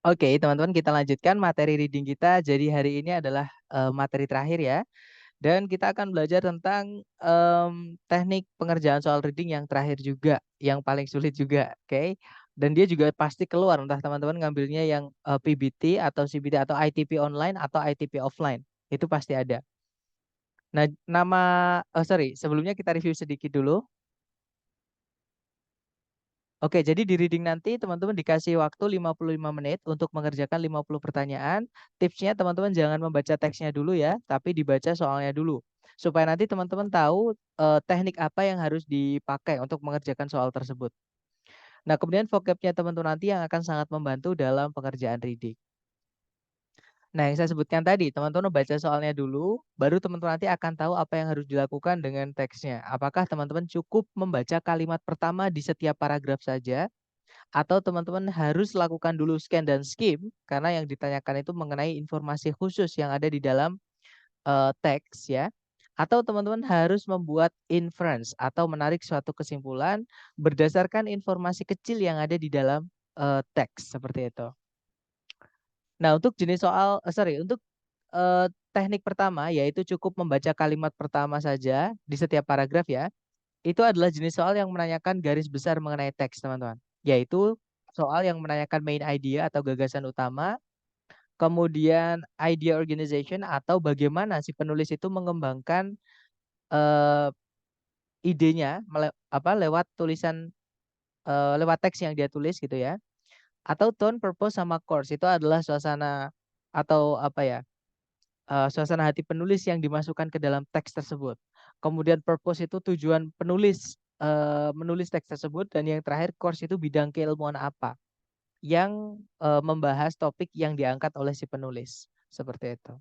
Oke, teman-teman kita lanjutkan materi reading kita. Jadi hari ini adalah materi terakhir ya. Dan kita akan belajar tentang teknik pengerjaan soal reading yang terakhir juga, yang paling sulit juga, oke? Dan dia juga pasti keluar, entah teman-teman ngambilnya yang PBT atau CBT atau ITP online atau ITP offline, itu pasti ada. Nah, sorry, sebelumnya kita review sedikit dulu. Oke, jadi di reading nanti teman-teman dikasih waktu 55 menit untuk mengerjakan 50 pertanyaan. Tipsnya teman-teman jangan membaca teksnya dulu ya, tapi dibaca soalnya dulu. Supaya nanti teman-teman tahu teknik apa yang harus dipakai untuk mengerjakan soal tersebut. Nah, kemudian vocabnya teman-teman nanti yang akan sangat membantu dalam pengerjaan reading. Nah, yang saya sebutkan tadi, teman-teman baca soalnya dulu, baru teman-teman nanti akan tahu apa yang harus dilakukan dengan teksnya. Apakah teman-teman cukup membaca kalimat pertama di setiap paragraf saja, atau teman-teman harus lakukan dulu scan dan skim karena yang ditanyakan itu mengenai informasi khusus yang ada di dalam teks ya. Atau teman-teman harus membuat inference atau menarik suatu kesimpulan berdasarkan informasi kecil yang ada di dalam teks seperti itu. Nah, untuk jenis soal untuk teknik pertama yaitu cukup membaca kalimat pertama saja di setiap paragraf ya. Itu adalah jenis soal yang menanyakan garis besar mengenai teks, teman-teman. Yaitu soal yang menanyakan main idea atau gagasan utama, kemudian idea organization atau bagaimana si penulis itu mengembangkan eh, idenya lewat tulisan lewat teks yang dia tulis gitu ya. Atau tone, purpose sama course itu adalah suasana atau suasana hati penulis yang dimasukkan ke dalam teks tersebut. Kemudian purpose itu tujuan penulis menulis teks tersebut, dan yang terakhir course itu bidang keilmuan apa yang membahas topik yang diangkat oleh si penulis. Seperti itu.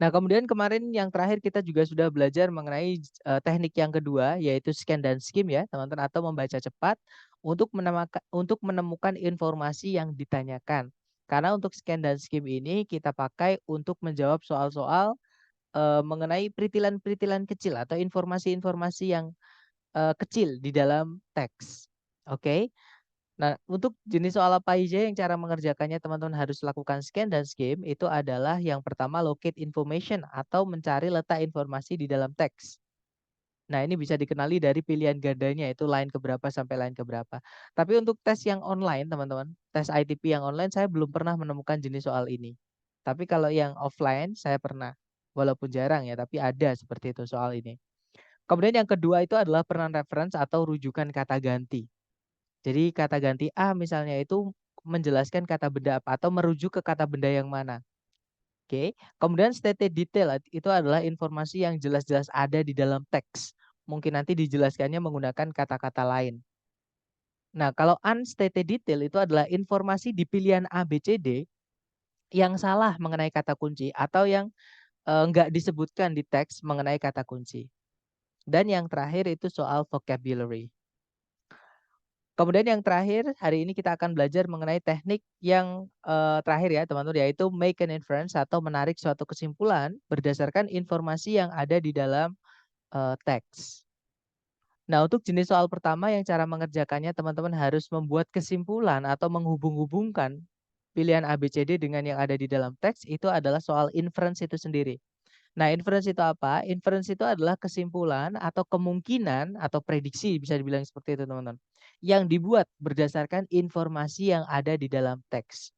Nah, kemudian kemarin yang terakhir kita juga sudah belajar mengenai teknik yang kedua yaitu scan dan skim ya, teman-teman, atau membaca cepat untuk menemukan informasi yang ditanyakan. Karena untuk scan dan skim ini kita pakai untuk menjawab soal-soal mengenai peritilan-peritilan kecil atau informasi-informasi yang kecil di dalam teks. Oke. Nah, untuk jenis soal apa aja yang cara mengerjakannya teman-teman harus lakukan scan dan skim itu adalah yang pertama locate information atau mencari letak informasi di dalam teks. Nah, ini bisa dikenali dari pilihan gandanya itu line keberapa sampai line keberapa. Tapi untuk tes yang online, teman-teman, tes ITP yang online saya belum pernah menemukan jenis soal ini. Tapi kalau yang offline saya pernah. Walaupun jarang ya, tapi ada seperti itu soal ini. Kemudian yang kedua itu adalah peran reference atau rujukan kata ganti. Jadi kata ganti A misalnya itu menjelaskan kata benda apa atau merujuk ke kata benda yang mana. Oke. Kemudian stated detail itu adalah informasi yang jelas-jelas ada di dalam teks. Mungkin nanti dijelaskannya menggunakan kata-kata lain. Nah, kalau unstated detail itu adalah informasi di pilihan A, B, C, D yang salah mengenai kata kunci atau yang nggak disebutkan di teks mengenai kata kunci. Dan yang terakhir itu soal vocabulary. Kemudian yang terakhir, hari ini kita akan belajar mengenai teknik yang terakhir ya teman-teman, yaitu make an inference atau menarik suatu kesimpulan berdasarkan informasi yang ada di dalam teks. Nah, untuk jenis soal pertama yang cara mengerjakannya teman-teman harus membuat kesimpulan atau menghubung-hubungkan pilihan A, B, C, D dengan yang ada di dalam teks, itu adalah soal inference itu sendiri. Nah, inference itu apa? Inference itu adalah kesimpulan atau kemungkinan atau prediksi, bisa dibilang seperti itu, teman-teman, yang dibuat berdasarkan informasi yang ada di dalam teks.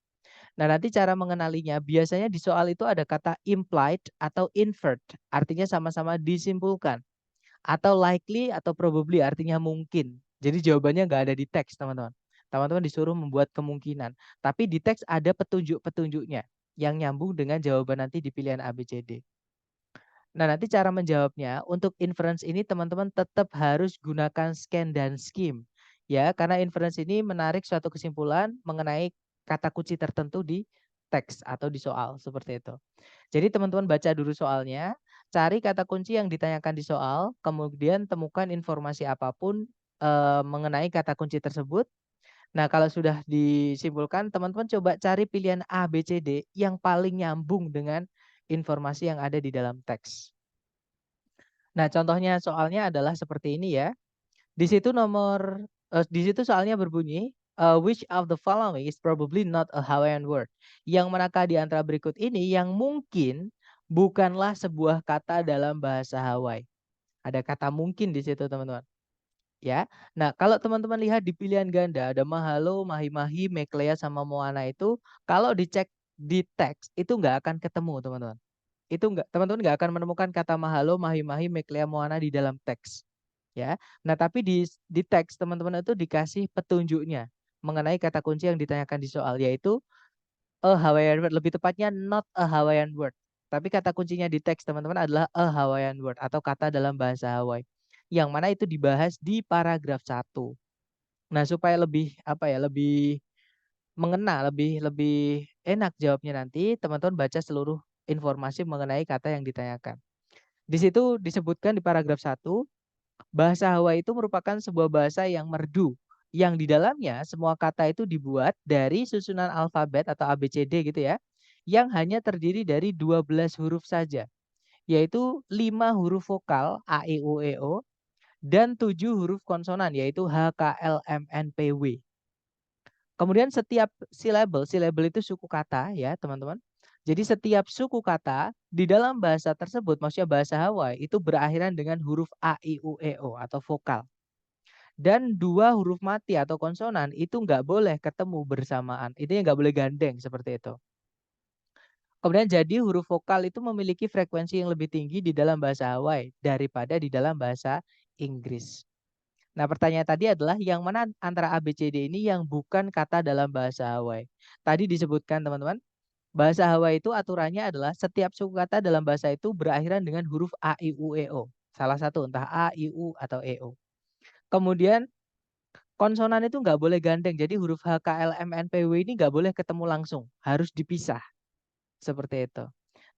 Nah, nanti cara mengenalinya biasanya di soal itu ada kata implied atau inferred, artinya sama-sama disimpulkan. Atau likely atau probably, artinya mungkin. Jadi jawabannya nggak ada di teks, teman-teman. Teman-teman disuruh membuat kemungkinan. Tapi di teks ada petunjuk-petunjuknya yang nyambung dengan jawaban nanti di pilihan A, B, C, D. Nah, nanti cara menjawabnya untuk inference ini teman-teman tetap harus gunakan scan dan skim. Ya, karena inference ini menarik suatu kesimpulan mengenai kata kunci tertentu di teks atau di soal seperti itu. Jadi teman-teman baca dulu soalnya, cari kata kunci yang ditanyakan di soal, kemudian temukan informasi apapun mengenai kata kunci tersebut. Nah, kalau sudah disimpulkan, teman-teman coba cari pilihan A, B, C, D yang paling nyambung dengan informasi yang ada di dalam teks. Nah, contohnya soalnya adalah seperti ini ya. Di situ soalnya berbunyi, Which of the following is probably not a Hawaiian word? Yang manakah di antara berikut ini yang mungkin bukanlah sebuah kata dalam bahasa Hawaii? Ada kata mungkin di situ, teman-teman. Ya. Nah, kalau teman-teman lihat di pilihan ganda ada mahalo, mahi-mahi, meklea sama moana itu kalau dicek di teks itu nggak akan ketemu, teman-teman. Itu nggak, teman-teman nggak akan menemukan kata mahalo, mahi-mahi, meklea, moana di dalam teks. Ya. Nah, tapi di teks teman-teman itu dikasih petunjuknya mengenai kata kunci yang ditanyakan di soal, yaitu a Hawaiian word. Lebih tepatnya not a Hawaiian word. Tapi kata kuncinya di teks teman-teman adalah a Hawaiian word atau kata dalam bahasa Hawaii. Yang mana itu dibahas di paragraf 1. Nah, supaya lebih apa ya, lebih mengena, lebih lebih enak jawabnya nanti, teman-teman baca seluruh informasi mengenai kata yang ditanyakan. Di situ disebutkan di paragraf 1, bahasa Hawaii itu merupakan sebuah bahasa yang merdu, yang di dalamnya semua kata itu dibuat dari susunan alfabet atau ABCD gitu ya, yang hanya terdiri dari 12 huruf saja, yaitu 5 huruf vokal A, I, U, E, O, dan 7 huruf konsonan, yaitu H, K, L, M, N, P, W. Kemudian setiap silabel itu suku kata ya teman-teman. Jadi setiap suku kata di dalam bahasa tersebut, maksudnya bahasa Hawaii, itu berakhiran dengan huruf A, I, U, E, O atau vokal. Dan 2 huruf mati atau konsonan itu nggak boleh ketemu bersamaan. Itu nggak boleh gandeng seperti itu. Kemudian jadi huruf vokal itu memiliki frekuensi yang lebih tinggi di dalam bahasa Hawaii daripada di dalam bahasa Inggris. Nah, pertanyaan tadi adalah yang mana antara A, B, C, D ini yang bukan kata dalam bahasa Hawaii? Tadi disebutkan teman-teman, bahasa Hawaii itu aturannya adalah setiap suku kata dalam bahasa itu berakhiran dengan huruf A, I, U, E, O. Salah satu, entah A, I, U, atau E, O. Kemudian konsonan itu nggak boleh gandeng, jadi huruf H, K, L, M, N, P, W ini nggak boleh ketemu langsung, harus dipisah. Seperti itu.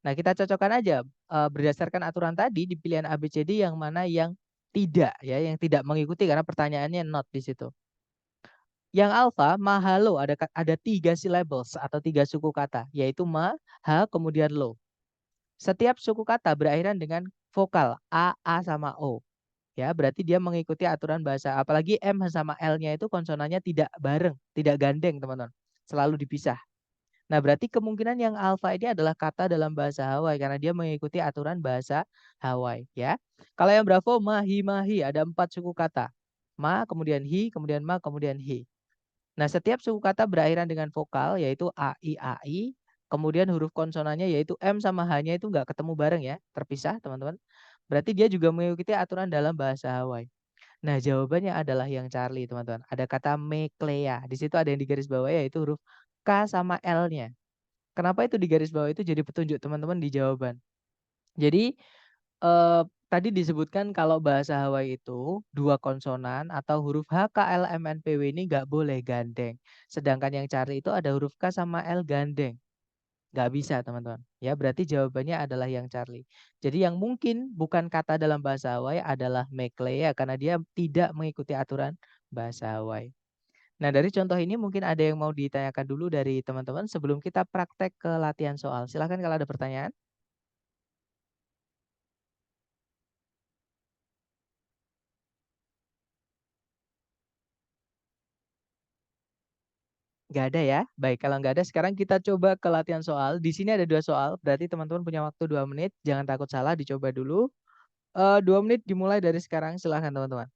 Nah, kita cocokkan aja berdasarkan aturan tadi di pilihan A, B, C, D yang mana yang tidak ya, yang tidak mengikuti karena pertanyaannya not di situ. Yang alfa, mahalo ada 3 syllables atau 3 suku kata, yaitu ma, ha, kemudian lo. Setiap suku kata berakhiran dengan vokal A sama O. Ya, berarti dia mengikuti aturan bahasa. Apalagi M sama L-nya itu konsonannya tidak bareng, tidak gandeng, teman-teman. Selalu dipisah. Nah, berarti kemungkinan yang alfa ini adalah kata dalam bahasa Hawaii karena dia mengikuti aturan bahasa Hawaii, ya. Kalau yang bravo, mahi mahi ada 4 suku kata. Ma, kemudian hi, kemudian ma, kemudian hi. Nah, setiap suku kata berakhiran dengan vokal yaitu a, i. Kemudian huruf konsonannya yaitu M sama H-nya itu nggak ketemu bareng ya, terpisah teman-teman. Berarti dia juga mengikuti aturan dalam bahasa Hawaii. Nah, jawabannya adalah yang Charlie, teman-teman. Ada kata meklea. Di situ ada yang digaris bawah yaitu huruf K sama L-nya. Kenapa itu digaris bawah itu jadi petunjuk teman-teman di jawaban. Jadi tadi disebutkan kalau bahasa Hawaii itu 2 konsonan atau huruf H, K, L, M, N, P, W ini nggak boleh gandeng. Sedangkan yang Charlie itu ada huruf K sama L gandeng. Nggak bisa teman-teman. Ya, berarti jawabannya adalah yang Charlie. Jadi yang mungkin bukan kata dalam bahasa Hawaii adalah meklea karena dia tidak mengikuti aturan bahasa Hawaii. Nah, dari contoh ini mungkin ada yang mau ditanyakan dulu dari teman-teman sebelum kita praktek ke latihan soal. Silakan kalau ada pertanyaan. Nggak ada ya? Baik, kalau nggak ada sekarang kita coba ke latihan soal. Di sini ada 2 soal, berarti teman-teman punya waktu 2 menit. Jangan takut salah, dicoba dulu. 2 menit dimulai dari sekarang, silahkan teman-teman.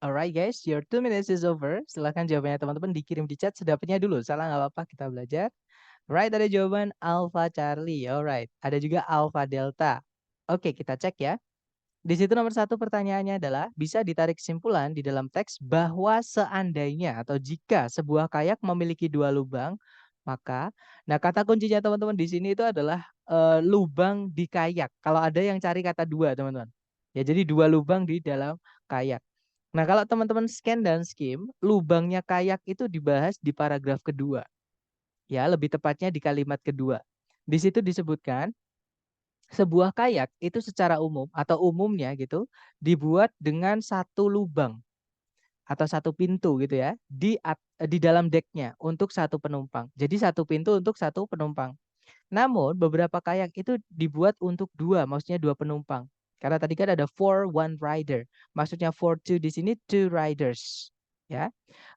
Alright guys, your 2 minutes is over. Silahkan jawabannya teman-teman dikirim di chat sedapatnya dulu. Salah nggak apa-apa, kita belajar. Right, ada jawaban Alpha Charlie. Alright, ada juga Alpha Delta. Oke, kita cek ya. Di situ nomor satu pertanyaannya adalah bisa ditarik kesimpulan di dalam teks bahwa seandainya atau jika sebuah kayak memiliki dua lubang, maka, nah kata kuncinya teman-teman di sini itu adalah lubang di kayak. Kalau ada yang cari kata dua teman-teman. Ya jadi dua lubang di dalam kayak. Nah kalau teman-teman scan dan skim, lubangnya kayak itu dibahas di paragraf kedua. Ya lebih tepatnya di kalimat kedua. Di situ disebutkan sebuah kayak itu secara umum atau umumnya gitu dibuat dengan satu lubang atau satu pintu gitu ya di dalam decknya untuk satu penumpang. Jadi satu pintu untuk satu penumpang. Namun beberapa kayak itu dibuat untuk dua, maksudnya dua penumpang. Karena tadi kan ada for one rider. Maksudnya for two di sini two riders. Ya.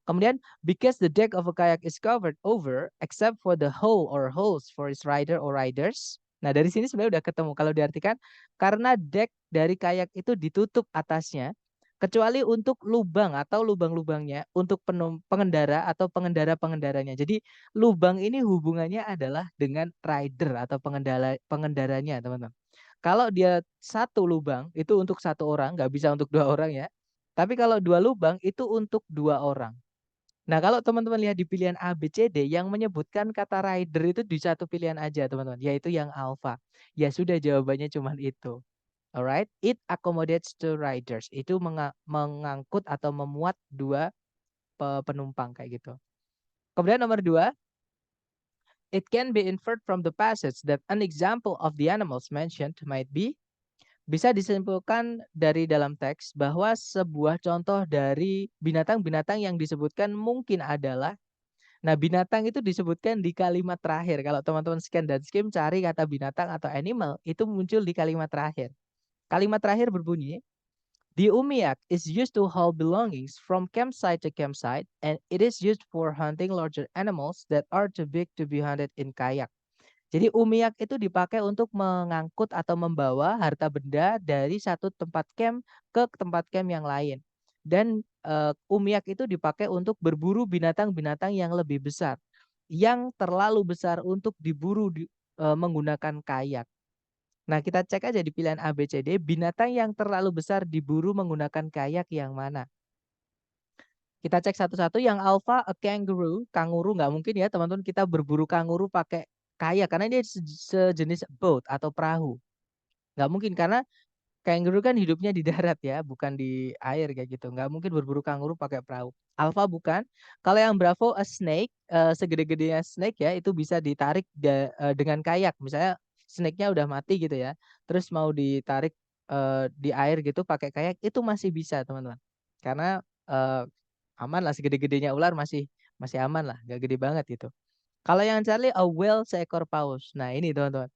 Kemudian because the deck of a kayak is covered over except for the hull or hulls for its rider or riders. Nah, dari sini sebenarnya udah ketemu kalau diartikan karena deck dari kayak itu ditutup atasnya kecuali untuk lubang atau lubang-lubangnya untuk pengendara atau pengendara-pengendaranya. Jadi lubang ini hubungannya adalah dengan rider atau pengendaranya, teman-teman. Kalau dia satu lubang itu untuk satu orang, nggak bisa untuk dua orang ya. Tapi kalau dua lubang itu untuk dua orang. Nah, kalau teman-teman lihat di pilihan A, B, C, D yang menyebutkan kata rider itu di satu pilihan aja, teman-teman, yaitu yang alpha. Ya sudah jawabannya cuma itu. Alright, it accommodates two riders. Itu mengangkut atau memuat dua penumpang kayak gitu. Kemudian nomor dua, it can be inferred from the passage that an example of the animals mentioned might be. Bisa disimpulkan dari dalam teks bahwa sebuah contoh dari binatang-binatang yang disebutkan mungkin adalah. Nah, binatang itu disebutkan di kalimat terakhir. Kalau teman-teman scan dan skim cari kata binatang atau animal, itu muncul di kalimat terakhir. Kalimat terakhir berbunyi, the umiak is used to haul belongings from campsite to campsite and it is used for hunting larger animals that are too big to be hunted in kayak. Jadi umiak itu dipakai untuk mengangkut atau membawa harta benda dari satu tempat camp ke tempat camp yang lain. Dan umiak itu dipakai untuk berburu binatang-binatang yang lebih besar, yang terlalu besar untuk diburu menggunakan kayak. Nah, kita cek aja di pilihan A, B, C, D, binatang yang terlalu besar diburu menggunakan kayak yang mana? Kita cek satu-satu. Yang alpha a kangaroo, kanguru nggak mungkin ya teman-teman kita berburu kanguru pakai kayak karena dia sejenis boat atau perahu. Nggak mungkin karena kangaroo kan hidupnya di darat ya, bukan di air kayak gitu. Nggak mungkin berburu kanguru pakai perahu. Alpha bukan. Kalau yang bravo a snake, segede-gedenya snake ya itu bisa ditarik dengan kayak. Misalnya snake-nya udah mati gitu ya. Terus mau ditarik di air gitu pakai kayak itu masih bisa, teman-teman. Karena aman lah segede-gedenya ular masih masih aman lah, nggak gede banget gitu. Kalau yang Charlie a whale seekor paus. Nah ini teman-teman.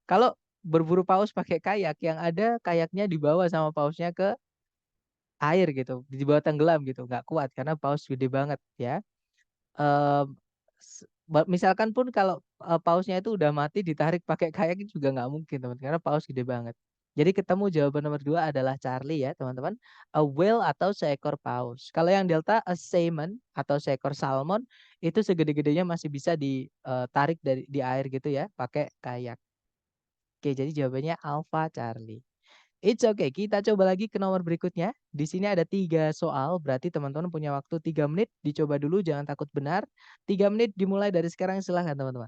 Kalau berburu paus pakai kayak, yang ada kayaknya dibawa sama pausnya ke air gitu, dibawa tenggelam gitu, nggak kuat karena paus gede banget ya. Eee, misalkan pun kalau pausnya itu udah mati ditarik pakai kayak itu juga nggak mungkin teman karena paus gede banget. Jadi ketemu jawaban nomor 2 adalah Charlie ya teman-teman, a whale atau seekor paus. Kalau yang delta a salmon atau seekor salmon itu segede-gedenya masih bisa ditarik dari di air gitu ya pakai kayak. Oke jadi jawabannya alpha Charlie. It's okay, kita coba lagi ke nomor berikutnya. Di sini ada 3 soal, berarti teman-teman punya waktu 3 menit. Dicoba dulu, jangan takut benar. 3 menit dimulai dari sekarang, silahkan teman-teman.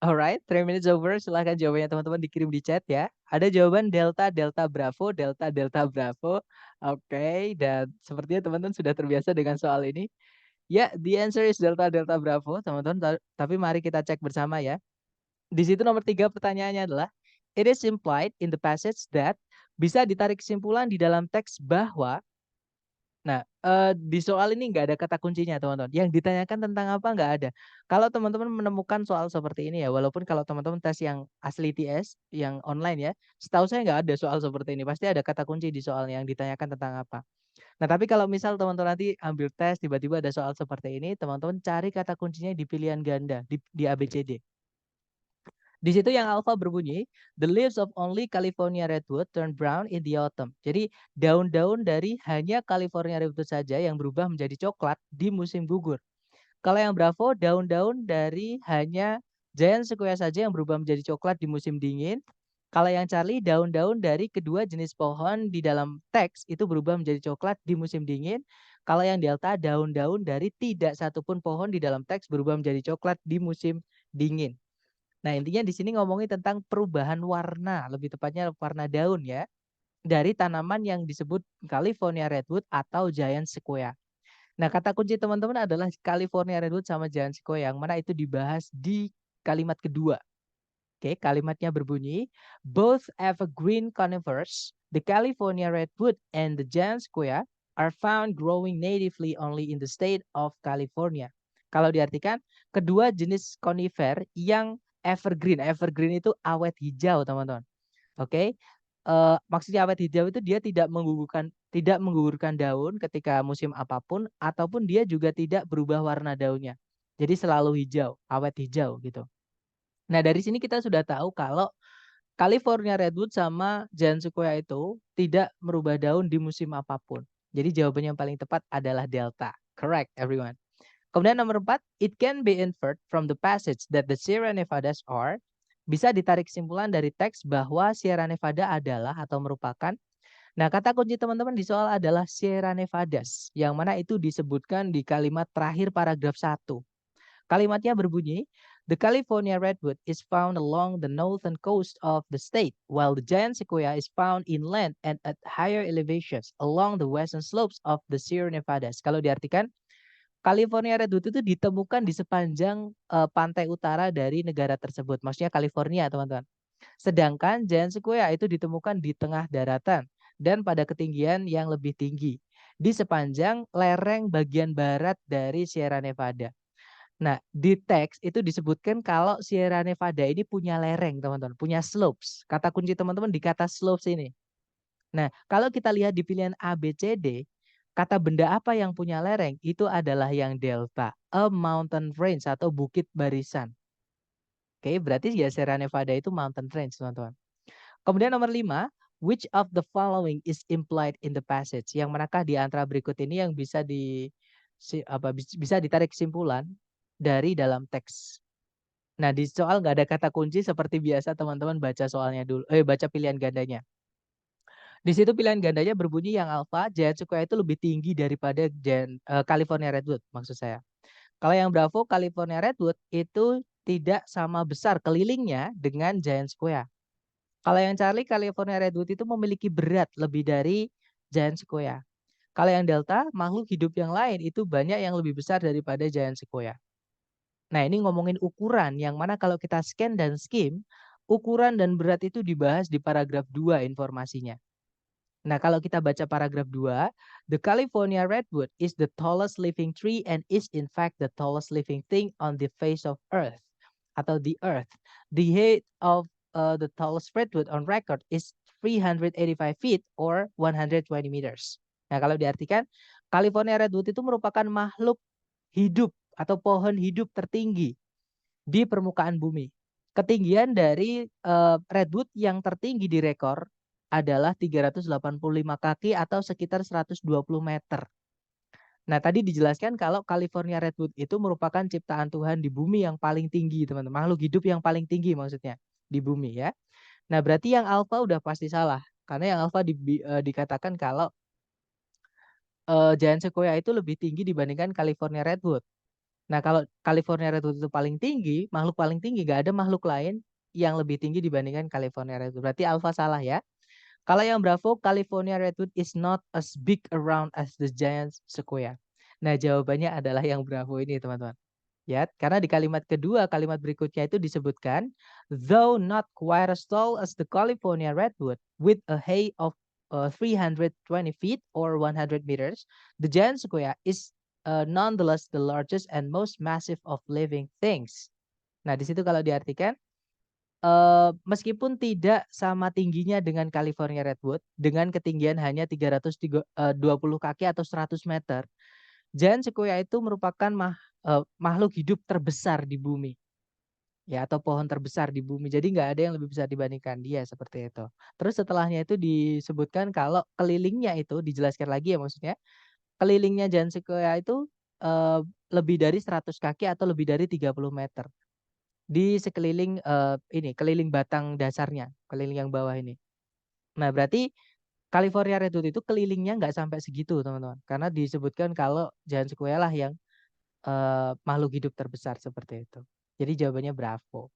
Alright, 3 minutes over. Silahkan jawabannya teman-teman dikirim di chat ya. Ada jawaban Delta, Delta, Bravo, Delta, Delta, Bravo. Oke, dan sepertinya teman-teman sudah terbiasa dengan soal ini. Ya, the answer is Delta, Delta, Bravo, teman-teman. Tapi mari kita cek bersama ya. Di situ nomor 3 pertanyaannya adalah, it is implied in the passage that, bisa ditarik kesimpulan di dalam teks bahwa. Nah, di soal ini nggak ada kata kuncinya teman-teman, yang ditanyakan tentang apa nggak ada. Kalau teman-teman menemukan soal seperti ini ya, walaupun kalau teman-teman tes yang asli TS, yang online ya, setahu saya nggak ada soal seperti ini, pasti ada kata kunci di soalnya yang ditanyakan tentang apa. Nah, tapi kalau misal teman-teman nanti ambil tes, tiba-tiba ada soal seperti ini, teman-teman cari kata kuncinya di pilihan ganda, di ABCD. Di situ yang alfa berbunyi, the leaves of only California redwood turn brown in the autumn. Jadi daun-daun dari hanya California redwood saja yang berubah menjadi coklat di musim gugur. Kalau yang Bravo, daun-daun dari hanya Giant sequoia saja yang berubah menjadi coklat di musim dingin. Kalau yang Charlie, daun-daun dari kedua jenis pohon di dalam teks itu berubah menjadi coklat di musim dingin. Kalau yang Delta, daun-daun dari tidak satupun pohon di dalam teks berubah menjadi coklat di musim dingin. Nah, intinya di sini ngomongin tentang perubahan warna, lebih tepatnya warna daun ya, dari tanaman yang disebut California redwood atau Giant sequoia. Nah, kata kunci teman-teman adalah California redwood sama Giant sequoia, yang mana itu dibahas di kalimat kedua. Oke, kalimatnya berbunyi, both evergreen conifers, the California redwood and the Giant sequoia are found growing natively only in the state of California. Kalau diartikan, kedua jenis conifer yang evergreen. Evergreen itu awet hijau, teman-teman. Oke. Maksudnya awet hijau itu dia tidak menggugurkan daun ketika musim apapun, ataupun dia juga tidak berubah warna daunnya. Jadi selalu hijau, awet hijau gitu. Nah, dari sini kita sudah tahu kalau California redwood sama Giant sequoia itu tidak merubah daun di musim apapun. Jadi jawaban yang paling tepat adalah delta. Correct, everyone. Kemudian nomor 4, it can be inferred from the passage that the Sierra Nevadas are, bisa ditarik kesimpulan dari teks bahwa Sierra Nevada adalah atau merupakan. Nah, kata kunci teman-teman di soal adalah Sierra Nevadas, yang mana itu disebutkan di kalimat terakhir paragraf 1. Kalimatnya berbunyi, the California redwood is found along the northern coast of the state, while the giant sequoia is found inland and at higher elevations along the western slopes of the Sierra Nevadas. Kalau diartikan, California redwood itu ditemukan di sepanjang pantai utara dari negara tersebut. Maksudnya California, teman-teman. Sedangkan giant sequoia itu ditemukan di tengah daratan dan pada ketinggian yang lebih tinggi di sepanjang lereng bagian barat dari Sierra Nevada. Nah, di teks itu disebutkan kalau Sierra Nevada ini punya lereng, teman-teman, punya slopes. Kata kunci teman-teman di kata slopes ini. Nah, kalau kita lihat di pilihan A, B, C, D, kata benda apa yang punya lereng itu adalah yang delta, a mountain range atau bukit barisan. Oke, berarti ya Sierra Nevada itu mountain range, teman-teman. Kemudian nomor 5, which of the following is implied in the passage? Yang manakah di antara berikut ini yang bisa bisa ditarik kesimpulan dari dalam teks. Nah, di soal nggak ada kata kunci seperti biasa, teman-teman baca soalnya dulu, baca pilihan gandanya. Di situ pilihan gandanya berbunyi yang alpha, Giant sequoia itu lebih tinggi daripada California redwood, maksud saya. Kalau yang Bravo, California redwood itu tidak sama besar kelilingnya dengan Giant sequoia. Kalau yang Charlie, California redwood itu memiliki berat lebih dari Giant sequoia. Kalau yang Delta, makhluk hidup yang lain itu banyak yang lebih besar daripada Giant sequoia. Nah, ini ngomongin ukuran yang mana kalau kita scan dan skim, ukuran dan berat itu dibahas di paragraf 2 informasinya. Nah, kalau kita baca paragraf 2, the California redwood is the tallest living tree and is in fact the tallest living thing on the face of earth atau the earth. The height of the tallest redwood on record is 385 feet or 120 meters. Nah, kalau diartikan California redwood itu merupakan makhluk hidup atau pohon hidup tertinggi di permukaan bumi. Ketinggian dari redwood yang tertinggi di rekor adalah 385 kaki atau sekitar 120 meter. Nah, tadi dijelaskan kalau California redwood itu merupakan ciptaan Tuhan di bumi yang paling tinggi, teman-teman. Makhluk hidup yang paling tinggi maksudnya di bumi ya. Nah, berarti yang alfa udah pasti salah. Karena yang alfa dikatakan kalau Giant sequoia itu lebih tinggi dibandingkan California redwood. Nah, kalau California Redwood itu paling tinggi, makhluk paling tinggi, nggak ada makhluk lain yang lebih tinggi dibandingkan California Redwood. Berarti alfa salah ya. Kalau yang Bravo, California Redwood is not as big around as the giant sequoia. Nah, jawabannya adalah yang Bravo ini, teman-teman. Ya, karena di kalimat kedua, kalimat berikutnya itu disebutkan, though not quite as tall as the California Redwood, with a height of 320 feet or 100 meters, the giant sequoia is nonetheless the largest and most massive of living things. Nah, di situ kalau diartikan, meskipun tidak sama tingginya dengan California Redwood, dengan ketinggian hanya 320 kaki atau 100 meter, giant sequoia itu merupakan makhluk hidup terbesar di bumi. Ya, atau pohon terbesar di bumi. Jadi nggak ada yang lebih besar dibandingkan dia, seperti itu. Terus setelahnya itu disebutkan kalau kelilingnya itu dijelaskan lagi ya maksudnya, kelilingnya giant sequoia itu, eee, lebih dari 100 kaki atau lebih dari 30 meter. Di sekeliling, ini, keliling batang dasarnya, keliling yang bawah ini. Nah, berarti California Redwood itu kelilingnya nggak sampai segitu, teman-teman. Karena disebutkan kalau giant sequoia lah yang, makhluk hidup terbesar, seperti itu. Jadi jawabannya Bravo.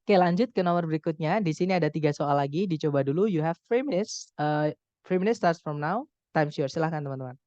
Oke, lanjut ke nomor berikutnya. Di sini ada 3 soal lagi, dicoba dulu. You have 3 minutes, 3 minutes starts from now. Time's yours. Silahkan, teman-teman.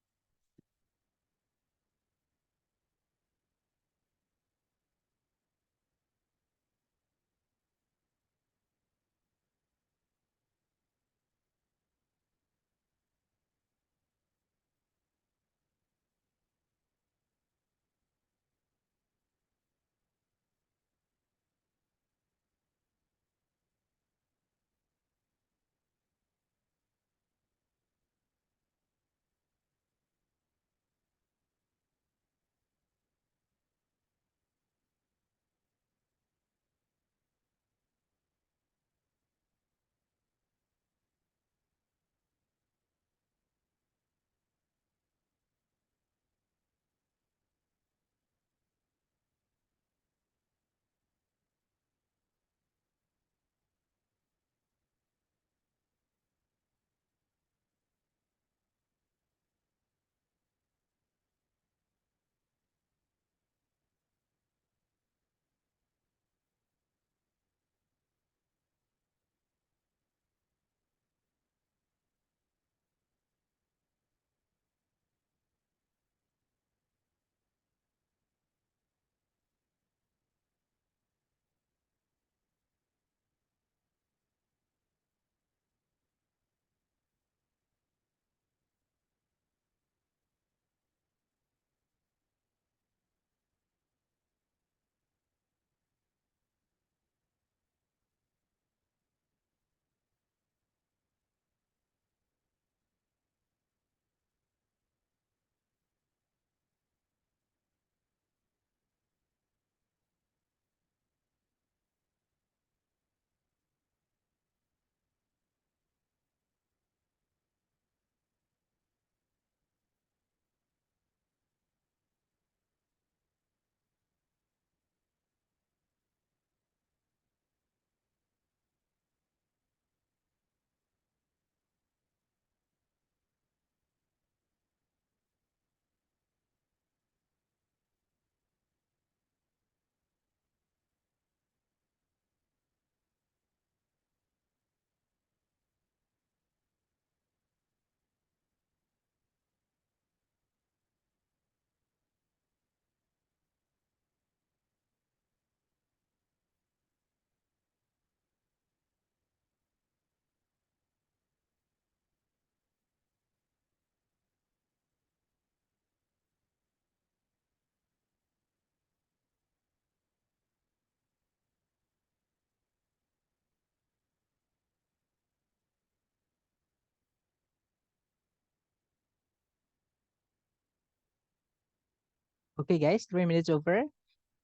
Oke, guys, 3 minutes over.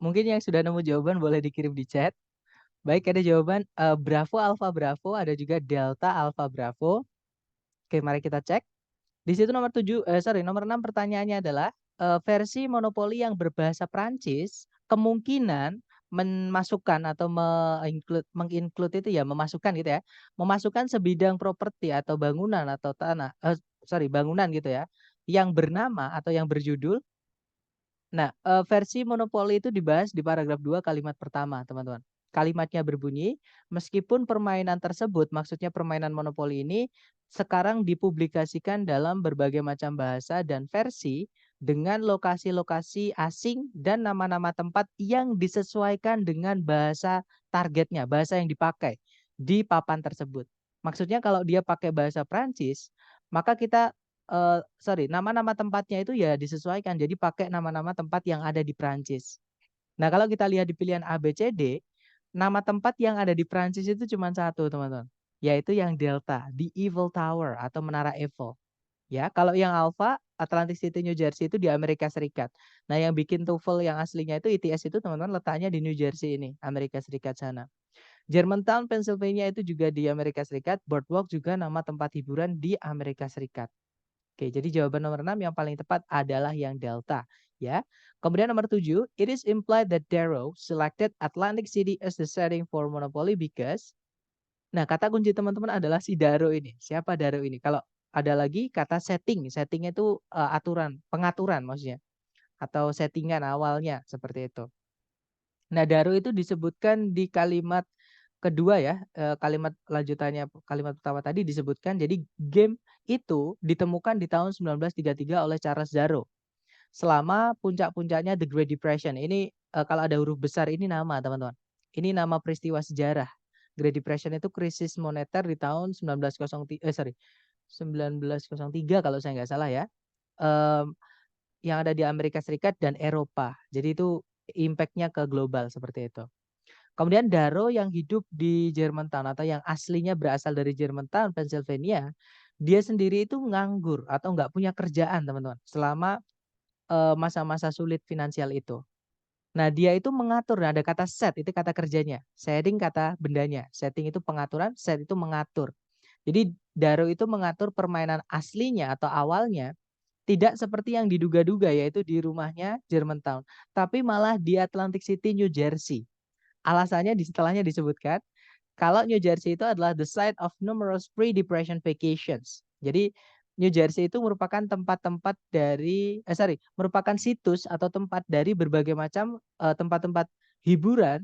Mungkin yang sudah nemu jawaban boleh dikirim di chat. Baik, ada jawaban, Bravo Alpha Bravo, ada juga Delta Alpha Bravo. Oke, mari kita cek. Di situ nomor 6 pertanyaannya adalah, versi monopoli yang berbahasa Prancis kemungkinan memasukkan atau itu ya, memasukkan gitu ya, memasukkan sebidang properti atau bangunan atau bangunan gitu ya, yang bernama atau yang berjudul Nah, versi monopoli itu dibahas di paragraf 2 kalimat pertama, teman-teman. Kalimatnya berbunyi, "Meskipun permainan tersebut," maksudnya permainan monopoli ini, "sekarang dipublikasikan dalam berbagai macam bahasa dan versi dengan lokasi-lokasi asing dan nama-nama tempat yang disesuaikan dengan bahasa targetnya, bahasa yang dipakai di papan tersebut." Maksudnya kalau dia pakai bahasa Prancis, maka kita sorry, nama-nama tempatnya itu ya disesuaikan, jadi pakai nama-nama tempat yang ada di Prancis. Nah, kalau kita lihat di pilihan A, B, C, D, nama tempat yang ada di Prancis itu cuma satu, teman-teman, yaitu yang Delta, di Eiffel Tower atau Menara Eiffel, ya. Kalau yang Alpha, Atlantic City, New Jersey itu di Amerika Serikat. Nah, yang bikin TOEFL yang aslinya itu ITS itu teman-teman letaknya di New Jersey ini, Amerika Serikat sana. Germantown, Pennsylvania itu juga di Amerika Serikat, Boardwalk juga nama tempat hiburan di Amerika Serikat. Oke, jadi jawaban nomor 6 yang paling tepat adalah yang delta, ya. Kemudian nomor 7, it is implied that Darrow selected Atlantic City as the setting for Monopoly because. Nah, kata kunci teman-teman adalah si Darrow ini. Siapa Darrow ini? Kalau ada lagi kata setting, settingnya itu aturan, pengaturan maksudnya, atau settingan awalnya seperti itu. Nah, Darrow itu disebutkan di kalimat kedua ya, kalimat lanjutannya kalimat pertama tadi disebutkan, jadi game itu ditemukan di tahun 1933 oleh Charles Darrow. Selama puncak-puncaknya The Great Depression. Ini kalau ada huruf besar ini nama, teman-teman. Ini nama peristiwa sejarah. Great Depression itu krisis moneter di tahun 1903 kalau saya nggak salah ya. Mmm, yang ada di Amerika Serikat dan Eropa. Jadi itu impact-nya ke global seperti itu. Kemudian Darrow yang hidup di Germantown atau yang aslinya berasal dari Germantown, Pennsylvania, dia sendiri itu nganggur atau nggak punya kerjaan, teman-teman, selama masa-masa sulit finansial itu. Nah, dia itu mengatur, nah ada kata set, itu kata kerjanya. Setting kata bendanya. Setting itu pengaturan, set itu mengatur. Jadi Darrow itu mengatur permainan aslinya atau awalnya tidak seperti yang diduga-duga yaitu di rumahnya Germantown, tapi malah di Atlantic City, New Jersey. Alasannya di setelahnya disebutkan kalau New Jersey itu adalah the site of numerous pre-depression vacations. Jadi New Jersey itu merupakan tempat-tempat dari sorry, merupakan situs atau tempat dari berbagai macam tempat-tempat hiburan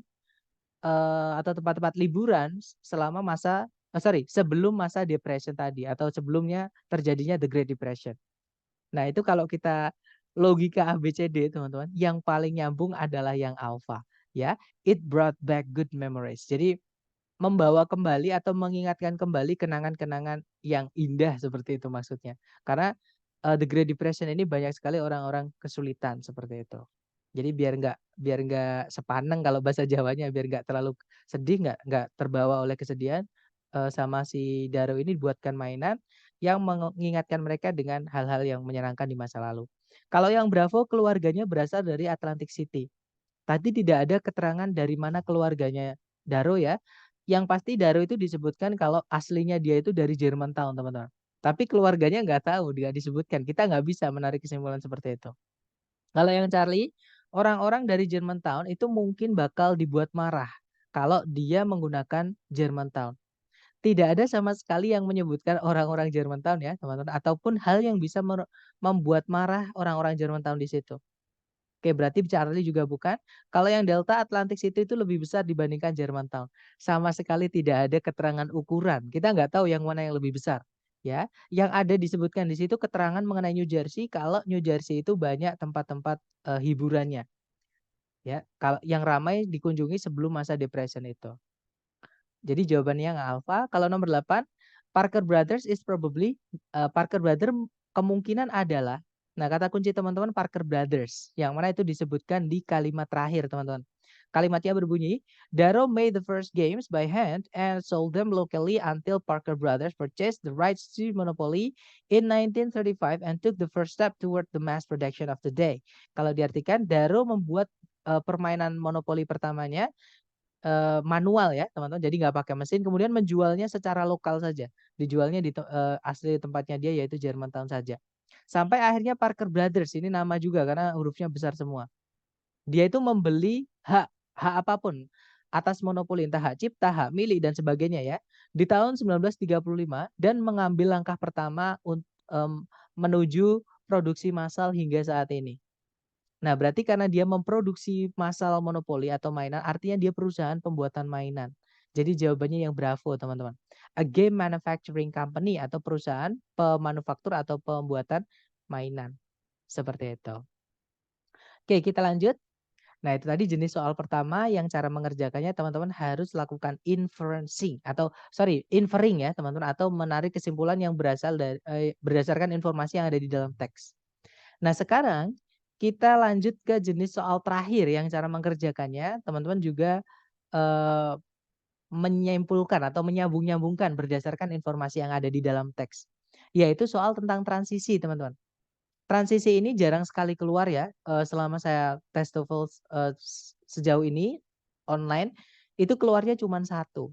atau tempat-tempat liburan selama masa sorry, sebelum masa depression tadi atau sebelumnya terjadinya the Great Depression. Nah, itu kalau kita logika ABCD teman-teman, yang paling nyambung adalah yang alpha ya. It brought back good memories. Jadi membawa kembali atau mengingatkan kembali kenangan-kenangan yang indah seperti itu maksudnya. Karena The Great Depression ini banyak sekali orang-orang kesulitan seperti itu. Jadi biar nggak sepaneng kalau bahasa Jawanya, biar nggak terlalu sedih, nggak terbawa oleh kesedihan, sama si Darrow ini dibuatkan mainan yang mengingatkan mereka dengan hal-hal yang menyenangkan di masa lalu. Kalau yang Bravo keluarganya berasal dari Atlantic City. Tadi tidak ada keterangan dari mana keluarganya Darrow ya. Yang pasti Darrow itu disebutkan kalau aslinya dia itu dari Germantown, teman-teman. Tapi keluarganya nggak tahu, nggak disebutkan. Kita nggak bisa menarik kesimpulan seperti itu. Kalau yang Charlie, orang-orang dari Germantown itu mungkin bakal dibuat marah kalau dia menggunakan Germantown. Tidak ada sama sekali yang menyebutkan orang-orang Germantown ya, teman-teman, ataupun hal yang bisa membuat marah orang-orang Germantown di situ. Oke, berarti Charlie juga bukan. Kalau yang Delta Atlantic City itu lebih besar dibandingkan Germantown. Sama sekali tidak ada keterangan ukuran. Kita nggak tahu yang mana yang lebih besar. Ya, yang ada disebutkan di situ keterangan mengenai New Jersey kalau New Jersey itu banyak tempat-tempat hiburannya. Ya, kalau yang ramai dikunjungi sebelum masa depression itu. Jadi jawabannya yang alpha. Kalau nomor 8, Parker Brothers is probably Parker Brother kemungkinan adalah. Nah, kata kunci teman-teman Parker Brothers yang mana itu disebutkan di kalimat terakhir, teman-teman. Kalimatnya berbunyi, Darrow made the first games by hand and sold them locally until Parker Brothers purchased the rights to Monopoly in 1935 and took the first step toward the mass production of the day. Kalau diartikan, Darrow membuat permainan Monopoly pertamanya manual ya teman-teman, jadi nggak pakai mesin, kemudian menjualnya secara lokal saja, dijualnya di asli tempatnya dia yaitu Germantown saja. Sampai akhirnya Parker Brothers, ini nama juga karena hurufnya besar semua. Dia itu membeli hak apapun atas monopoli, entah hak cipta, hak milik dan sebagainya ya, di tahun 1935 dan mengambil langkah pertama menuju produksi massal hingga saat ini. Nah, berarti karena dia memproduksi massal monopoli atau mainan, artinya dia perusahaan pembuatan mainan. Jadi jawabannya yang Bravo, teman-teman. A game manufacturing company atau perusahaan pemanufaktur atau pembuatan mainan. Seperti itu. Oke, kita lanjut. Nah, itu tadi jenis soal pertama yang cara mengerjakannya teman-teman harus lakukan inferencing atau invering ya, teman-teman, atau menarik kesimpulan yang berasal dari berdasarkan informasi yang ada di dalam teks. Nah, sekarang kita lanjut ke jenis soal terakhir yang cara mengerjakannya teman-teman juga eh, menyimpulkan atau menyambung-nyambungkan berdasarkan informasi yang ada di dalam teks. Yaitu soal tentang transisi, teman-teman. Transisi ini jarang sekali keluar ya, selama saya tes TOEFL, sejauh ini online, itu keluarnya cuma satu.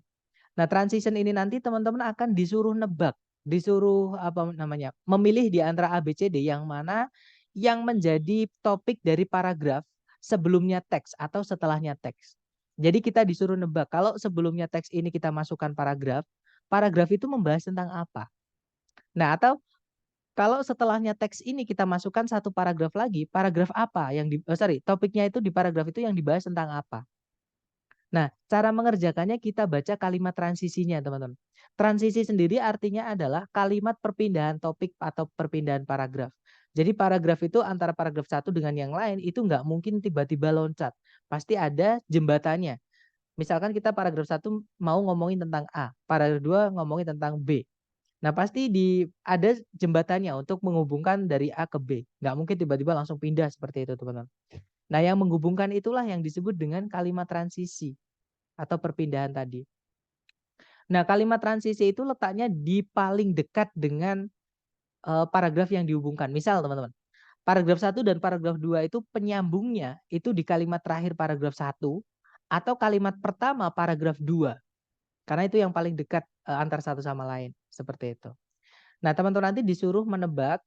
Nah, transition ini nanti teman-teman akan disuruh nebak, disuruh apa namanya, memilih di antara A, B, C, D yang mana yang menjadi topik dari paragraf sebelumnya teks atau setelahnya teks. Jadi kita disuruh nebak, kalau sebelumnya teks ini kita masukkan paragraf, paragraf itu membahas tentang apa. Nah, atau kalau setelahnya teks ini kita masukkan satu paragraf lagi, paragraf apa yang topiknya itu di paragraf itu yang dibahas tentang apa. Nah, cara mengerjakannya kita baca kalimat transisinya, teman-teman. Transisi sendiri artinya adalah kalimat perpindahan topik atau perpindahan paragraf. Jadi paragraf itu antara paragraf satu dengan yang lain itu nggak mungkin tiba-tiba loncat. Pasti ada jembatannya. Misalkan kita paragraf satu mau ngomongin tentang A, paragraf dua ngomongin tentang B. Nah, pasti ada jembatannya untuk menghubungkan dari A ke B. Nggak mungkin tiba-tiba langsung pindah seperti itu, teman-teman. Nah, yang menghubungkan itulah yang disebut dengan kalimat transisi atau perpindahan tadi. Nah, kalimat transisi itu letaknya di paling dekat dengan paragraf yang dihubungkan. Misal, teman-teman, paragraf satu dan paragraf 2 itu penyambungnya itu di kalimat terakhir paragraf satu atau kalimat pertama paragraf 2. Karena itu yang paling dekat antar satu sama lain, seperti itu. Nah, teman-teman nanti disuruh menebak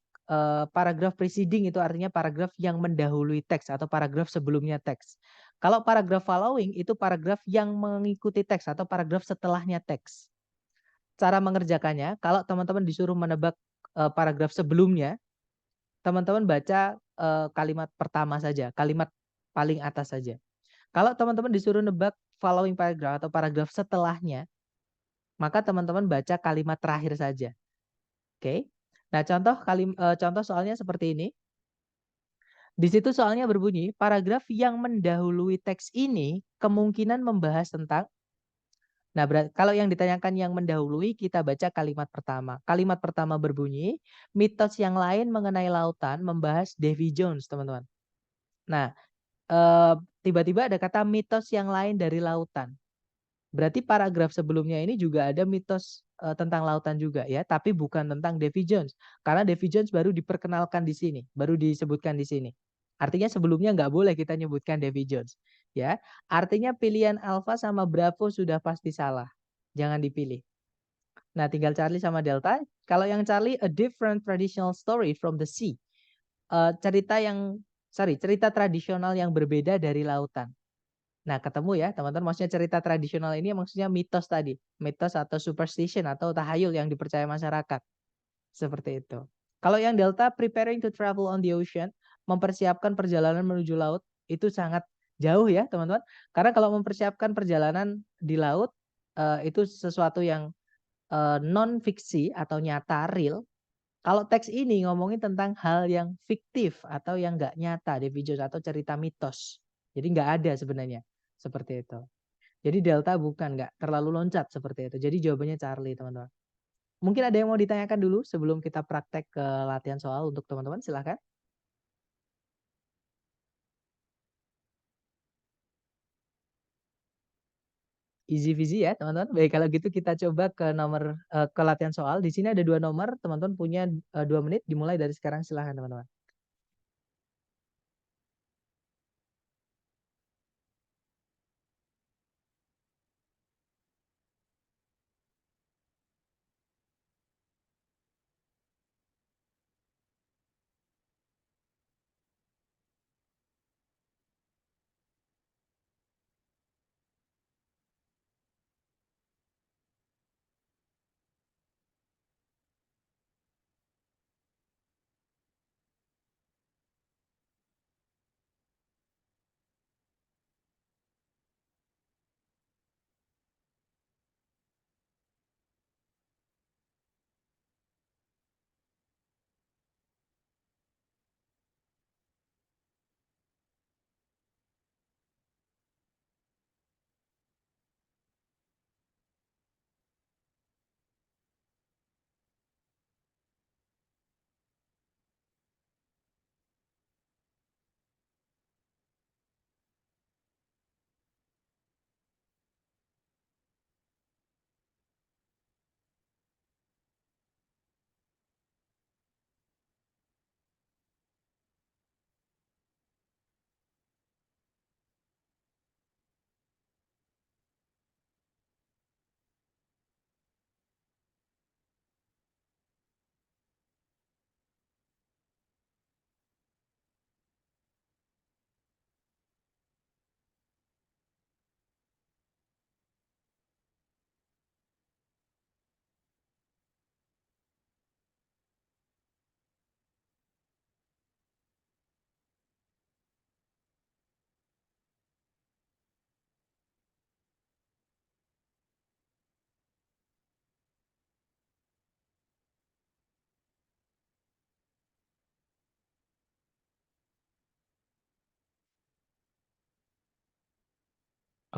paragraf preceding itu artinya paragraf yang mendahului teks atau paragraf sebelumnya teks. Kalau paragraf following itu paragraf yang mengikuti teks atau paragraf setelahnya teks. Cara mengerjakannya, kalau teman-teman disuruh menebak paragraf sebelumnya, teman-teman baca kalimat pertama saja, kalimat paling atas saja. Kalau teman-teman disuruh nebak following paragraph atau paragraf setelahnya, maka teman-teman baca kalimat terakhir saja. Oke. Nah, contoh soalnya seperti ini. Di situ soalnya berbunyi, paragraf yang mendahului teks ini kemungkinan membahas tentang. Nah, kalau yang ditanyakan yang mendahului, kita baca kalimat pertama. Kalimat pertama berbunyi, mitos yang lain mengenai lautan membahas Davy Jones, teman-teman. Nah, tiba-tiba ada kata mitos yang lain dari lautan. Berarti paragraf sebelumnya ini juga ada mitos tentang lautan juga ya, tapi bukan tentang Davy Jones. Karena Davy Jones baru diperkenalkan di sini, baru disebutkan di sini. Artinya sebelumnya nggak boleh kita nyebutkan Davy Jones. Ya, artinya pilihan Alpha sama Bravo sudah pasti salah. Jangan dipilih. Nah, tinggal Charlie sama Delta. Kalau yang Charlie, a different traditional story from the sea. Cerita tradisional yang berbeda dari lautan. Nah, ketemu ya teman-teman, maksudnya cerita tradisional ini maksudnya mitos tadi. Mitos atau superstition atau tahayul yang dipercaya masyarakat. Seperti itu. Kalau yang Delta, preparing to travel on the ocean, mempersiapkan perjalanan menuju laut, itu sangat jauh ya teman-teman. Karena kalau mempersiapkan perjalanan di laut, itu sesuatu yang non fiksi atau nyata, real. Kalau teks ini ngomongin tentang hal yang fiktif atau yang nggak nyata, Davy Jones atau cerita mitos. Jadi nggak ada sebenarnya. Seperti itu. Jadi delta bukan, nggak terlalu loncat seperti itu. Jadi jawabannya Charlie, teman-teman. Mungkin ada yang mau ditanyakan dulu sebelum kita praktek ke latihan soal untuk teman-teman, silahkan. Easy peasy ya teman-teman. Baik, kalau gitu kita coba ke latihan soal. Di sini ada 2 nomor, teman-teman punya 2 menit dimulai dari sekarang, silahkan teman-teman.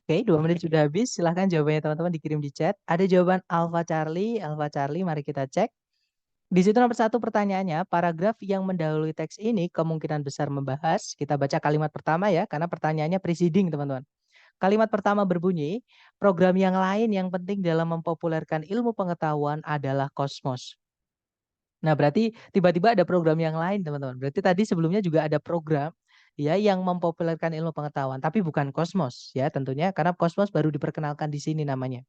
Oke, 2 menit sudah habis. Silahkan jawabannya teman-teman dikirim di chat. Ada jawaban Alpha Charlie. Alpha Charlie, mari kita cek. Di situ nomor 1 pertanyaannya, paragraf yang mendahului teks ini kemungkinan besar membahas. Kita baca kalimat pertama ya, karena pertanyaannya preceding teman-teman. Kalimat pertama berbunyi, program yang lain yang penting dalam mempopulerkan ilmu pengetahuan adalah Kosmos. Nah, berarti tiba-tiba ada program yang lain, teman-teman. Berarti tadi sebelumnya juga ada program ya yang mempopulerkan ilmu pengetahuan, tapi bukan Kosmos ya tentunya karena Kosmos baru diperkenalkan di sini namanya.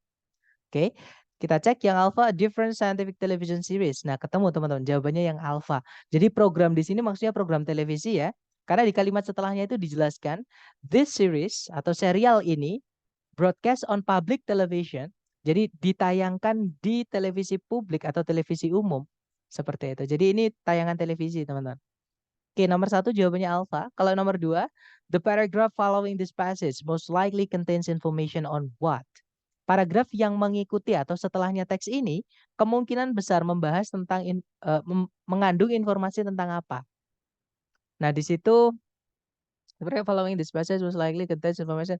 Oke. Kita cek yang alpha, a different scientific television series. Nah, ketemu teman-teman, jawabannya yang alpha. Jadi program di sini maksudnya program televisi ya. Karena di kalimat setelahnya itu dijelaskan, this series atau serial ini broadcast on public television. Jadi ditayangkan di televisi publik atau televisi umum. Seperti itu. Jadi ini tayangan televisi, teman-teman. Oke, nomor 1 jawabannya alpha. Kalau nomor 2, the paragraph following this passage most likely contains information on what? Paragraf yang mengikuti atau setelahnya teks ini kemungkinan besar membahas tentang mengandung informasi tentang apa. Nah, di situ the paragraph following this passage most likely contains information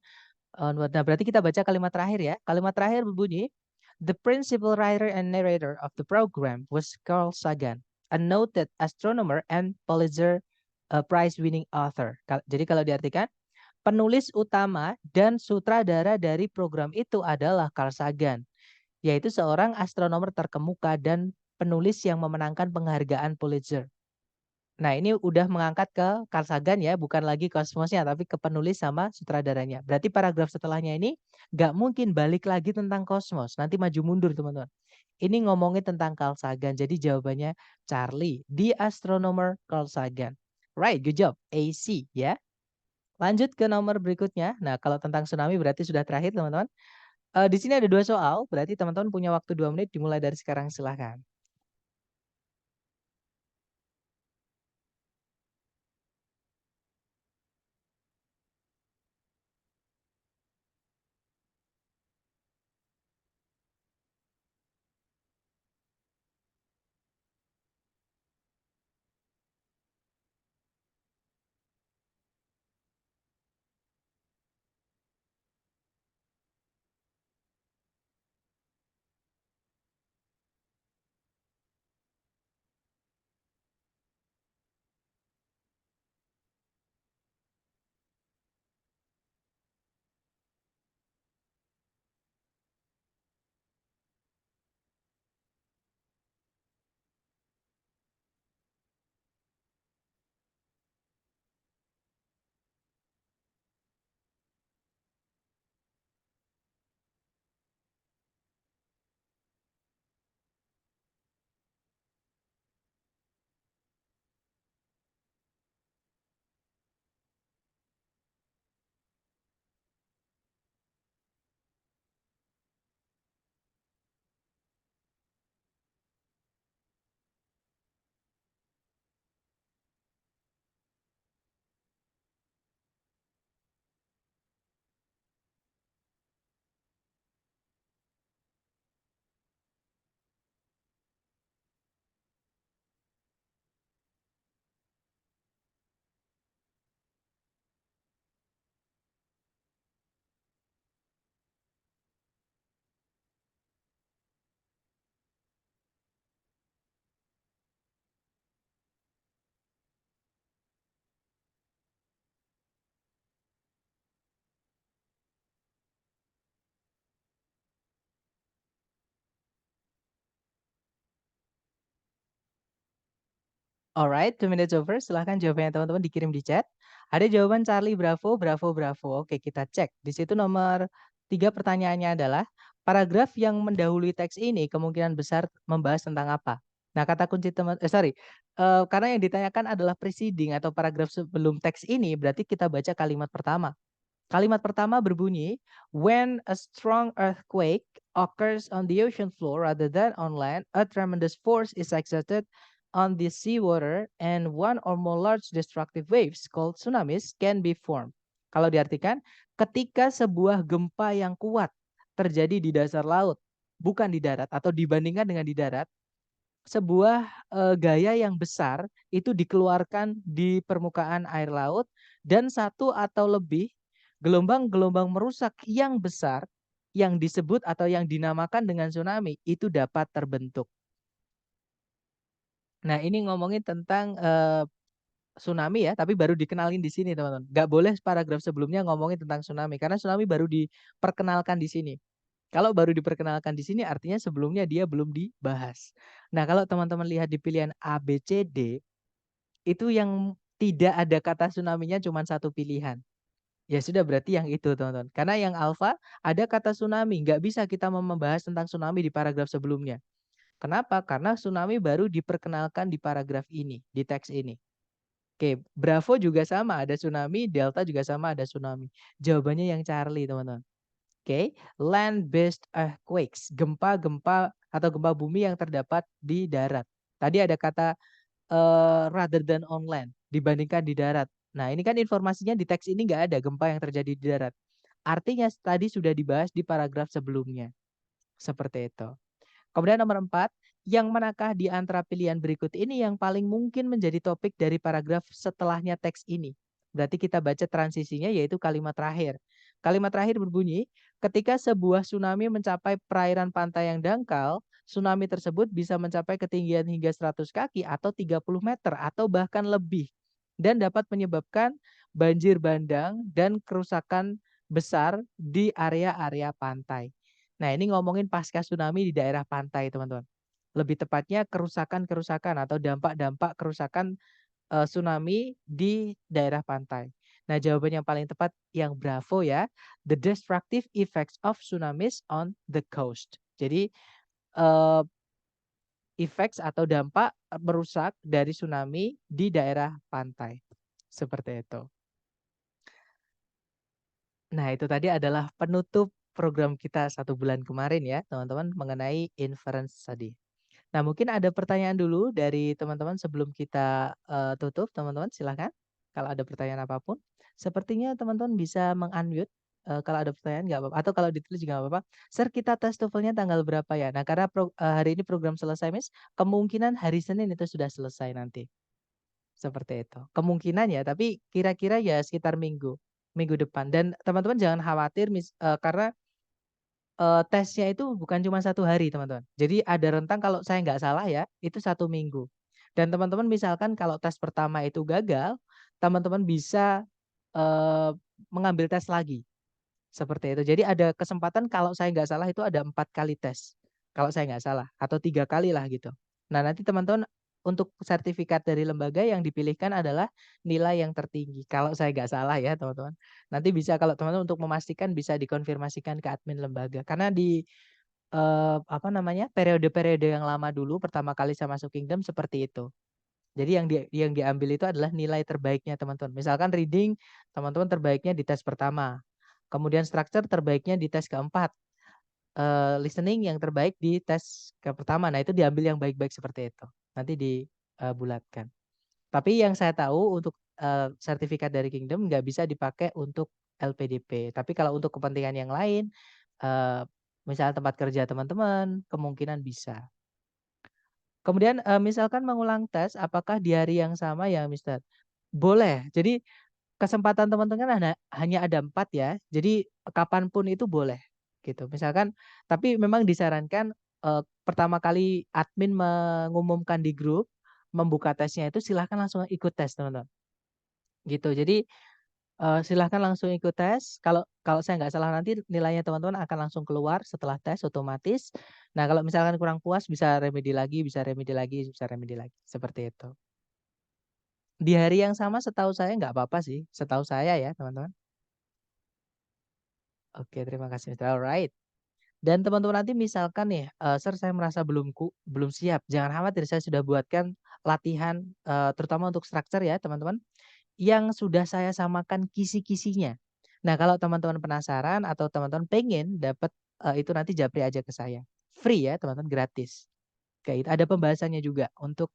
on what. Nah, berarti kita baca kalimat terakhir ya. Kalimat terakhir berbunyi, the principal writer and narrator of the program was Carl Sagan, a noted astronomer and Pulitzer Prize-winning author. Jadi kalau diartikan, penulis utama dan sutradara dari program itu adalah Carl Sagan, yaitu seorang astronomer terkemuka dan penulis yang memenangkan penghargaan Pulitzer. Nah, ini udah mengangkat ke Carl Sagan ya, bukan lagi kosmosnya, tapi ke penulis sama sutradaranya. Berarti paragraf setelahnya ini nggak mungkin balik lagi tentang kosmos. Nanti maju mundur, teman-teman. Ini ngomongin tentang Carl Sagan. Jadi jawabannya Charlie, the astronomer Carl Sagan. Right, good job. AC ya. Lanjut ke nomor berikutnya. Nah, kalau tentang tsunami berarti sudah terakhir, teman-teman. Di sini ada 2 soal, berarti teman-teman punya waktu 2 menit dimulai dari sekarang, silahkan. Alright, 2 minutes over. Silahkan jawabannya teman-teman dikirim di chat. Ada jawaban Charlie Bravo, Bravo, Bravo. Oke, kita cek. Di situ nomor 3 pertanyaannya adalah, paragraf yang mendahului teks ini kemungkinan besar membahas tentang apa? Nah, kata kunci karena yang ditanyakan adalah preceding atau paragraf sebelum teks ini, berarti kita baca kalimat pertama. Kalimat pertama berbunyi, when a strong earthquake occurs on the ocean floor rather than on land, a tremendous force is exerted on the seawater and one or more large destructive waves called tsunamis can be formed. Kalau diartikan, ketika sebuah gempa yang kuat terjadi di dasar laut, bukan di darat atau dibandingkan dengan di darat, sebuah gaya yang besar itu dikeluarkan di permukaan air laut dan satu atau lebih Gelombang-gelombang merusak yang besar yang disebut atau yang dinamakan dengan tsunami itu dapat terbentuk. Nah, ini ngomongin tentang tsunami ya, tapi baru dikenalin di sini teman-teman. Nggak boleh paragraf sebelumnya ngomongin tentang tsunami, karena tsunami baru diperkenalkan di sini. Kalau baru diperkenalkan di sini artinya sebelumnya dia belum dibahas. Nah, kalau teman-teman lihat di pilihan A, B, C, D, itu yang tidak ada kata tsunami-nya cuma satu pilihan. Ya sudah berarti yang itu teman-teman. Karena yang alfa ada kata tsunami, nggak bisa kita membahas tentang tsunami di paragraf sebelumnya. Kenapa? Karena tsunami baru diperkenalkan di paragraf ini, di teks ini. Oke, Bravo juga sama, ada tsunami, Delta juga sama, ada tsunami. Jawabannya yang Charlie, teman-teman. Oke, land-based earthquakes, gempa-gempa atau gempa bumi yang terdapat di darat. Tadi ada kata rather than on land, dibandingkan di darat. Nah, ini kan informasinya di teks ini nggak ada gempa yang terjadi di darat. Artinya tadi sudah dibahas di paragraf sebelumnya. Seperti itu. Kemudian nomor 4, yang manakah di antara pilihan berikut ini yang paling mungkin menjadi topik dari paragraf setelahnya teks ini? Berarti kita baca transisinya yaitu kalimat terakhir. Kalimat terakhir berbunyi, ketika sebuah tsunami mencapai perairan pantai yang dangkal, tsunami tersebut bisa mencapai ketinggian hingga 100 kaki atau 30 meter atau bahkan lebih. Dan dapat menyebabkan banjir bandang dan kerusakan besar di area-area pantai. Nah, ini ngomongin pasca tsunami di daerah pantai, teman-teman. Lebih tepatnya kerusakan-kerusakan atau dampak-dampak kerusakan tsunami di daerah pantai. Nah, jawaban yang paling tepat yang Bravo ya, the destructive effects of tsunamis on the coast. Jadi uh, effects atau dampak merusak dari tsunami di daerah pantai. Seperti itu. Nah, itu tadi adalah penutup program kita 1 bulan kemarin ya, teman-teman, mengenai inference tadi. Nah, mungkin ada pertanyaan dulu dari teman-teman sebelum kita tutup, teman-teman silahkan. Kalau ada pertanyaan apapun, sepertinya teman-teman bisa meng-unmute kalau ada pertanyaan nggak apa-apa, atau kalau ditulis juga nggak apa-apa. Sir, kita tes TOEFL-nya tanggal berapa ya? Nah, karena hari ini program selesai, Miss, kemungkinan hari Senin itu sudah selesai nanti. Seperti itu. Kemungkinan ya, tapi kira-kira ya sekitar minggu depan. Dan teman-teman jangan khawatir, karena tesnya itu bukan cuma 1 hari, teman-teman. Jadi ada rentang kalau saya nggak salah ya, itu 1 minggu. Dan teman-teman misalkan kalau tes pertama itu gagal, teman-teman bisa mengambil tes lagi. Seperti itu. Jadi ada kesempatan kalau saya nggak salah itu ada 4 kali tes. Kalau saya nggak salah. Atau 3 kali lah gitu. Nah, nanti teman-teman untuk sertifikat dari lembaga yang dipilihkan adalah nilai yang tertinggi. Kalau saya nggak salah ya teman-teman. Nanti bisa kalau teman-teman untuk memastikan bisa dikonfirmasikan ke admin lembaga. Karena di apa namanya, periode-periode yang lama dulu pertama kali saya masuk Kingdom seperti itu. Jadi yang diambil itu adalah nilai terbaiknya teman-teman. Misalkan reading teman-teman terbaiknya di tes pertama. Kemudian structure terbaiknya di tes keempat. Listening yang terbaik di tes ke pertama. Nah, itu diambil yang baik-baik seperti itu. Nanti dibulatkan. Tapi yang saya tahu untuk sertifikat dari Kingdom nggak bisa dipakai untuk LPDP. Tapi kalau untuk kepentingan yang lain, misalnya tempat kerja teman-teman, kemungkinan bisa. Kemudian misalkan mengulang tes, apakah di hari yang sama ya, Mister? Boleh. Jadi kesempatan teman-teman hanya ada 4 ya. Jadi kapanpun itu boleh gitu. Misalkan, tapi memang disarankan pertama kali admin mengumumkan di grup membuka tesnya itu silahkan langsung ikut tes teman-teman. Gitu. Jadi silahkan langsung ikut tes. Kalau kalau saya nggak salah nanti nilainya teman-teman akan langsung keluar setelah tes otomatis. Nah, kalau misalkan kurang puas bisa remedi lagi, bisa remedi lagi, bisa remedi lagi. Seperti itu. Di hari yang sama setahu saya nggak apa-apa sih. Setahu saya ya teman-teman. Oke, terima kasih, Mister. Alright. Dan teman-teman nanti misalkan nih, Sir saya merasa belum siap. Jangan khawatir, saya sudah buatkan latihan terutama untuk struktur ya teman-teman, yang sudah saya samakan kisi-kisinya. Nah, kalau teman-teman penasaran atau teman-teman pengen dapat itu nanti japri aja ke saya. Free ya teman-teman, gratis. Kayak itu ada pembahasannya juga untuk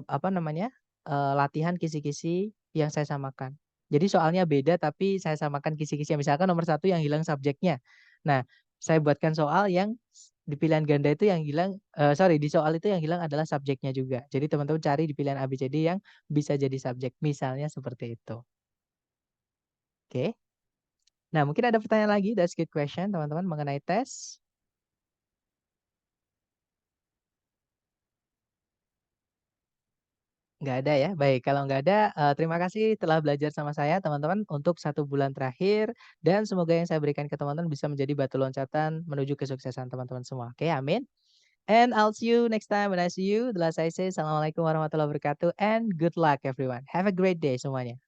apa namanya, latihan kisi-kisi yang saya samakan. Jadi soalnya beda tapi saya samakan kisi-kisinya. Misalkan nomor 1 yang hilang subjeknya. Nah, saya buatkan soal yang di pilihan ganda itu yang hilang, sorry, di soal itu yang hilang adalah subjeknya juga. Jadi teman-teman cari di pilihan ABCD yang bisa jadi subjek. Misalnya seperti itu. Oke. Nah, mungkin ada pertanyaan lagi, that's good question teman-teman mengenai tes? Nggak ada ya? Baik, kalau nggak ada, terima kasih telah belajar sama saya teman-teman untuk 1 bulan terakhir dan semoga yang saya berikan ke teman-teman bisa menjadi batu loncatan menuju kesuksesan teman-teman semua. Oke, amin. And I'll see you next time when I see you. The last I say, assalamualaikum warahmatullahi wabarakatuh and good luck everyone. Have a great day semuanya.